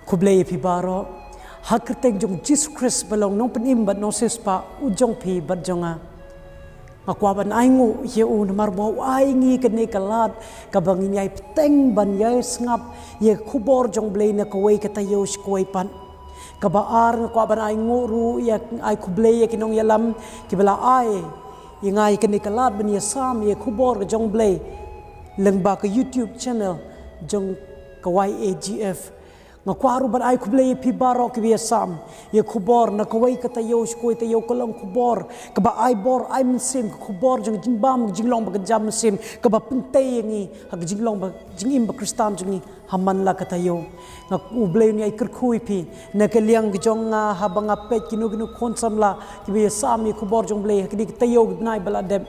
kublay pi baro hakrteng jong Jesus Christ balong nong penim bat no sespa ujong pi bat jonga akwaban aingu ye un marbo aingi kene kalat kabangin yai teng ban yai sngap ye khubor jong blei na kawai katayo skoi pan kabaar akwaban aingu ru ya ai kublay ye kinong yalam kibala ai ingai kene kalat ban ye sam ye khubor jong blei lengba ke YouTube channel jong kawai AGF ngakwaru ban ai kublay pi baro ki sam ye khubor na kawai katayo skoi tayo kolong khubor kaba ai bor ai msim khubor jong jingbam jinglong ba jam sim kaba pentay ngi hak jinglong ba jingim ba kristan jungi haman la katayo ngak ublay ni ai kerkhui pi na kaliang jong habang apet kinu kinu konsam la ki sam ye khubor jong blay ki tayo nai bala dem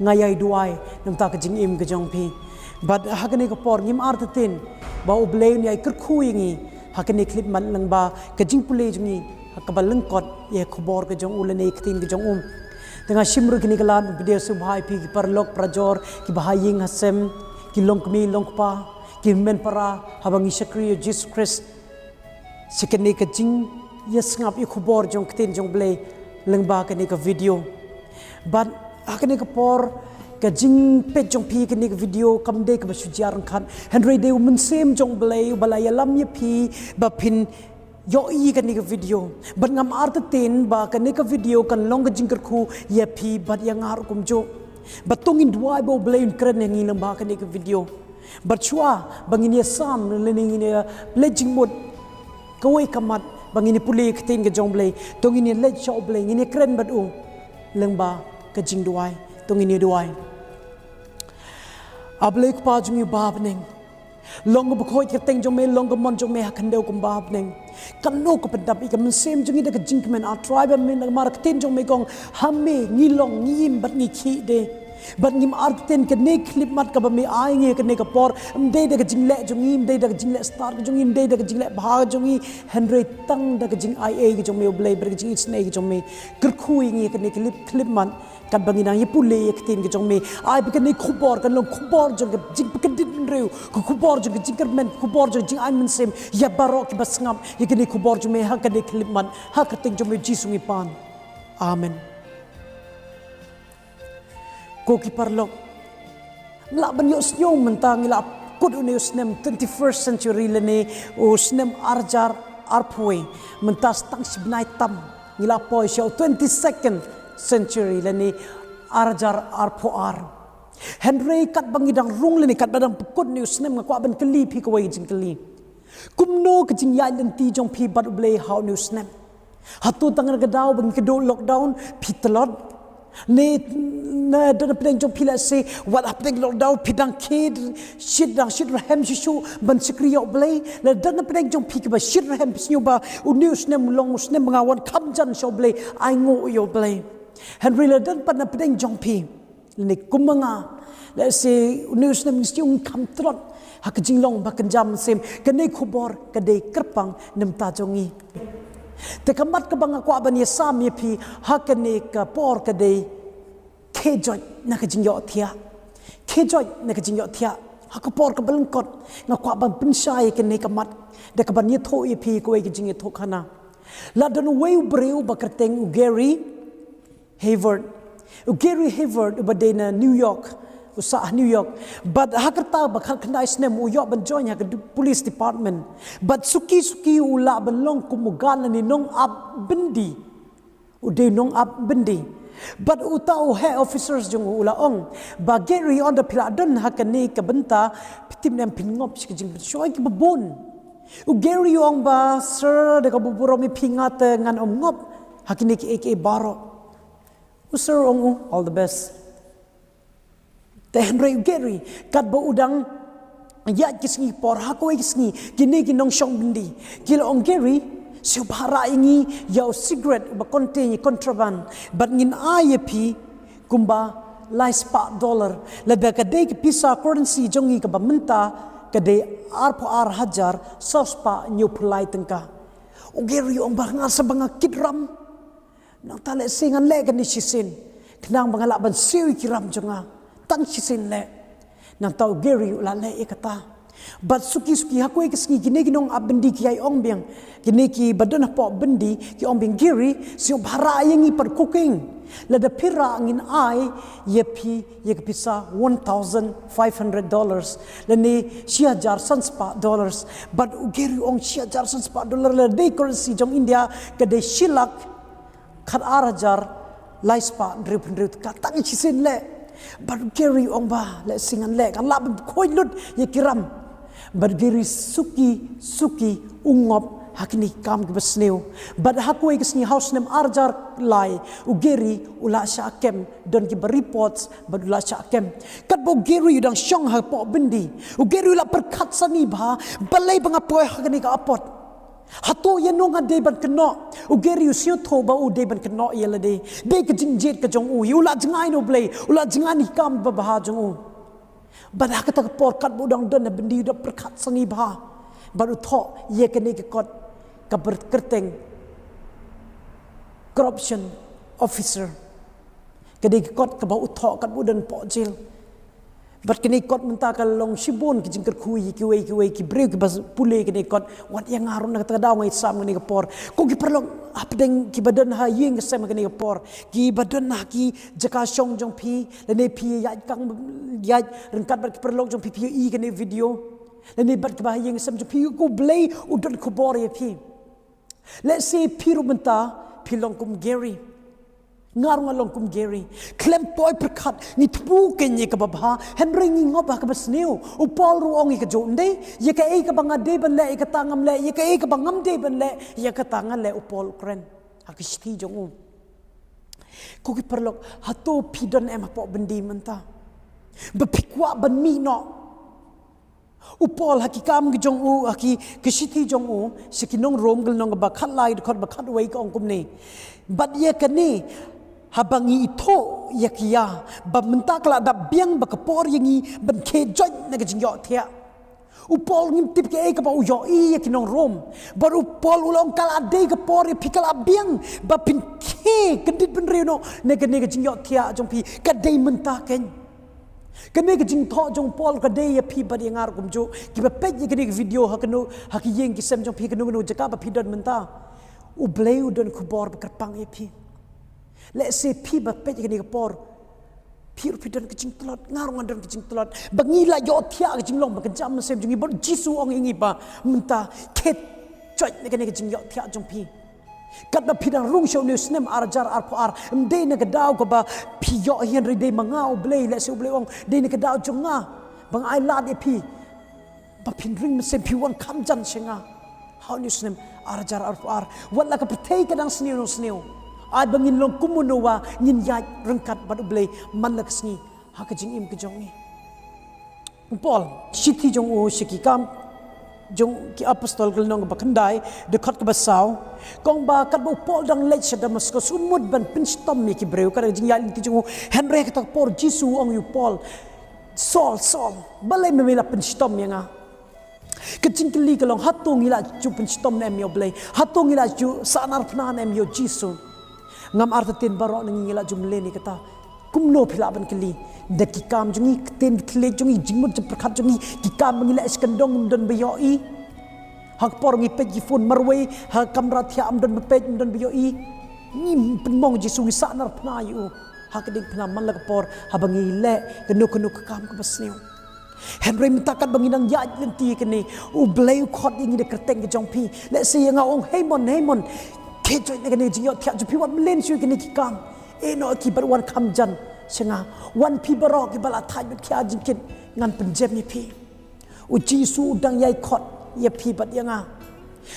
ngayai duai namta ka jingim ka jong pi but hakani ka por ngim artatin ba ublay ni ai kerkhui ngi hakani clip man lang ba kajing pule jungi hakabal lengkot ye khobor ke jong ulane ktin ke jong tengah shimru kini kalan video subhai pi ki parlok prajor ki bahaying hasem ki longkmi longpa ki men para habangi shakri Jesus Christ sikene kajing yes ngap ye khobor jong ktin jong ble lengba kani ka video but hakani ka por kajing pet jong pi kini video kamde ka basujar kan Henry de mensem jong blay balaya lam ye pi ba pin yo i kini video ban ngam artatin ba kini video kan long kajing kerku ye pi bat yang har kumjo batungin dua bo blay kren yang ngilang ba kini video bercua bangini sam lening ini pledging mod kawai kamat bangini puli ketin ke jong blay tongini led show blay ini kren bat lengba kajing duai tongini duai ablay ko pa jungi bab neng long bukhoy kerteng jong me long mon jong me hakandeu kum bab neng kanno ko pendap ikam sem jungi de jing men a tribe men mar ketin jong me gong hamme ngilong ngim bat ngi khi de bat ngim arten ke ne clip mat ka ba me ai nge ke ne ka por de de jing le jungi de de jing le star jungi de de jing le bha jungi Henry tang de jing ia ke jong me oblay ber jing snake ke jong me kerkhui nge ke ne clip man kan bangina ye pule ye ktin ke jong me ai be ke ne khubor kan long khubor jong ke jing ke din reu ku khubor jong ke jing kermen khubor jong jing ai men sem ya barok ke basngam ye ke ne khubor jong me ha ke ne clip man ha ke ting jong me jisungi pan amen ko ki parlok la ban yo snyo mentang la kod ne usnem 21st century lene usnem arjar arpoi mentas tang sibnai tam ngila poi show 22nd century lene arjar arpoar Henry kat bangidang rung lene kat badang pekod ne usnem ngakwa ban keli pi ko wai jing keli kumno ke jing ya lenti jong pi bat blay how ne usnem hatu tangan gedau bang kedo lockdown pitlod ne na dana pedang jong pila se wat happening lockdown pidang kid shit rahem shishu ban sikriyo blay la dana pedang jong pika ba shit rahem snyu ba unius nem long usnem ngawan kamjan show blay ai ngo yo blay Henry la dan pan pedang jong pi ne kumanga la se unius nem snyu kam trot hak jinglong ba kanjam sem kane khubor kade kerpang nem ta jongi te kamat ka banga kwa ban yesam ye pi hakane ka por kade khie joit naka jingiohthiah khie joit naka jingiohthiah hakapor ka balangkot ngakwa ban pinsai ke ne kamat de ka ban ye tho ye pi ko ke jing ye tho khana la don way breu bakarteng Gary Hayward ubadena New York usah New York but hakarta bakal khandai snem uyo ban join ha police department but suki ula ban long kumugan ni nong ab bindi ude nong ab bindi but utau head officers jong ula ong ba Gary on the piladon hakani ka benta pitim nem pingop sikjing shoy ki babon Gary ong ba sir de ka buburo mi pingat ngan ngop hakini ki AK baro sir ong all the best te Henry Gary kat ba udang ya kisngi por hakoi kisngi kini kinong shong bindi kilo ong Gary subhara ingi yau cigarette ba contain contraband but ngin IAP kumba lai spa dollar lebe ka de pisa currency jongi ka ba menta ka de ar hajar sospa new pulai tengka Gary ong ba nga sa banga kidram nang tale singan le kan ni sisin knang banga laban siwi kiram jonga tang sisin le nang tau Gary ula le ikata But suki hakoi kesni kini kinong abendi ki ai ong biang kini ki badan po bendi ki ong biang giri siung bara yangi per cooking la da pira ngin ai ye pisa $1,500 la ni $1,000 sanspa dollars but giri ong $1,000 sanspa dollar la day currency jong India ka de shilak khat arajar laispa drip ka tangi chisin le but giri ong ba le singan le kan la khoi lut ye kiram berdiri suki ungop hakini kam ke besneu bad hakoi kesni house nem arjar lai ugeri ula sha kem don ki reports bad ula sha kem kat bo geri udang syong ha po bendi ugeri ula perkat sani ba balai banga poi hakini ka apot hato yenong ade ban keno ugeri usio tho ba u de ban keno yela de ke jingjet ka jong u ula jingai no blai ula jingani kam ba ba jong u Bada kata por kat budang dan bendi dah perkat sangi bah baru tho ye kene ke kot ka berkerteng corruption officer kene ke kot ka ba utho kat budan po jil bat kene kot menta ka long shibun ki jingker kui ki breu ki bas pule kene kot wat yang ngaron na kata daw ngai sam kene ke por ko ki perlong apdeng ki badan ha yeng ke sem kene ke por ki badan na ki jaka shong jong pi lene pi ya kang ya rengkat bat ki perlong jong pi i kene video lene bat ki ba yeng sem jong pi ko blay udon ko bor ye pi let's say pi ru menta pi long kum Gary ngarung along kum Gary klem poi perkat ni tpu kenye ka babha henry ngi ngoba ka basneu u pol ru ongi ka jonde ye ka e ka banga de ban le ka tangam le ye ka e ka bangam de ban le ye ka tangal le u pol kren akisti jongu ko ki perlok hato pidon em po bendi menta bepikwa ban mi no u pol hakikam ki jong u haki kishiti jong u sikinong rom gel nong ba khat lai khot ba khat wei ka ong kum ni bat ye ka ni habangi ito yakia ba menta kala da biang ba kapor yangi ban ke joit na jingiohthiah upol ngim tip ke ka ba u yo i yakinong rom bar upol ulong kala de ka por pikala biang ba pin ke kendit ben reno ne jingiohthiah jong pi ka de menta ken kene ke jing tho jong pol ka de ya pi ba de ngar kum jo ki ba pe ye video hakano haki yeng ki sem jong pi kanu jaka ba pidon menta u bleu don kubor ba kerpang ye pi let's say pi ba pe ke ni por pi pidon ke jing tlot ngarong andon ke jing tlot bangila yo thia ke jing long ba ke jam sem jing ba jisu ong ingi ba menta ket choi ne ke jing yo thia jong pi kat ba pidang rung show news nem arjar ar mde ne ke daw ko ba pi yo hian ri de mangau blei let's say blei ong de ne ke daw jonga bang ai la de pi ba pin ring sem pi wan kam jan senga how news nem arjar ar wala ka prtei ka dang sneu ai bangin long kumunowa ngin ya rengkat bad blei man la kasni ha ka jing im ke jong ni Paul shiti jong o shiki kam jong ki apostol gel nong bakandai de khat ka basaw kong ba kat bo Paul dang lech sa Damascus sumud ban pinstom mi ki breu ka jing ya ti jong Henry ka por Jisu ong yu Paul Saul balai me la pinstom yang kecing keli kalau hatung ila ju pinstom nem yo blei hatung ila ju sanar pna nem yo Jisu ngam artatin barok nang ila jumle ni kata kumno philaban keli dakikam jungi ten kle jungi jingmut perkhat jungi kikam mangila iskandong don bayoi hak por ngi pej phone marwei ha kamra thia am don pej don bayoi ni penmong Jisu ngi sanar pna yu hak ding pna man la por habangi le kenu kam ka basneu Henry mentakat banginang yaj lenti kene u bleu khot ingi de kerteng ke jong pi let's say nga ong heimon ke joit ne kene jingiohthiah ju pi wat len shu kene ki kam e no ki bar wan kham jan senga wan pi barok ki bala thai bet khia jingkin ngan penjem ni pi u Jisu dang yai khot ye pi bat yanga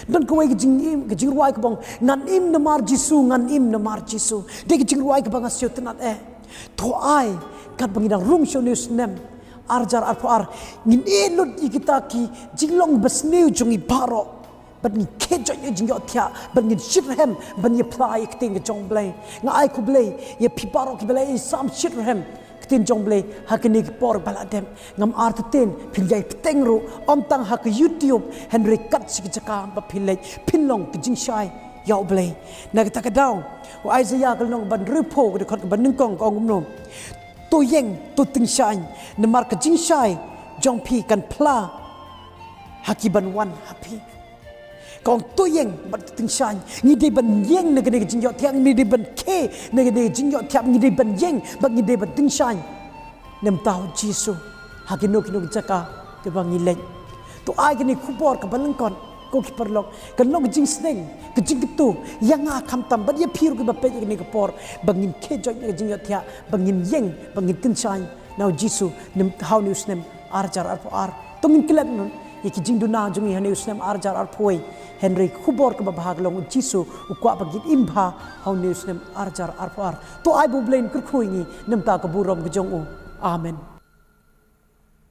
don ko ke jing ruai ke bong ngan im namar Jisu de ke jing ruai ke bang asyo tenat to ai kat banginang room show news nem arjar ar ngin elot ikita ki jinglong besneu jungi baro ban ni kejo ye jingiohthiah ban ni shirhem ban ye plai kting jong blai nga ai ku blai ye pibaro ki blai sam shirhem ktin jong blai hakini ki por baladem ngam art ten philjai tengru om tang hak YouTube Henry kat sik jaka ba philai phinlong ki jingshai yaw blai nagta ka daw wa Isaiah kalnong ban repo de khot ban ningkong ko ngumnom to yeng to ting shai namar ka jing shai jong pi kan pla hakiban wan happy kong tuyeng bat ting shan ngi de ban yeng ne ge jingiohthiah ngi de ban khie ne ge jingiohthiah ngi de ban yeng bang ngi de ban ting shan nem tau jisu hakino kino jaka ke bang ileng tu ai ge ni khupor ka balang kon ko ki perlok kan nok jing sneng ke jing tu yang a kham tam bat ye phir ke bape ni ke por bangin khie joit ne jingiohthiah bangin yeng bangin ting shan now jisu nem how news nem arjar ar tungin kilat nun iki jing duna jungi hani usnem arjar ar phoi henry khubor ka bahag long jisu ukwa bagit imba how news nem arjar ar to ai bu blain kur khuingi nem ta ka burom gjong u amen.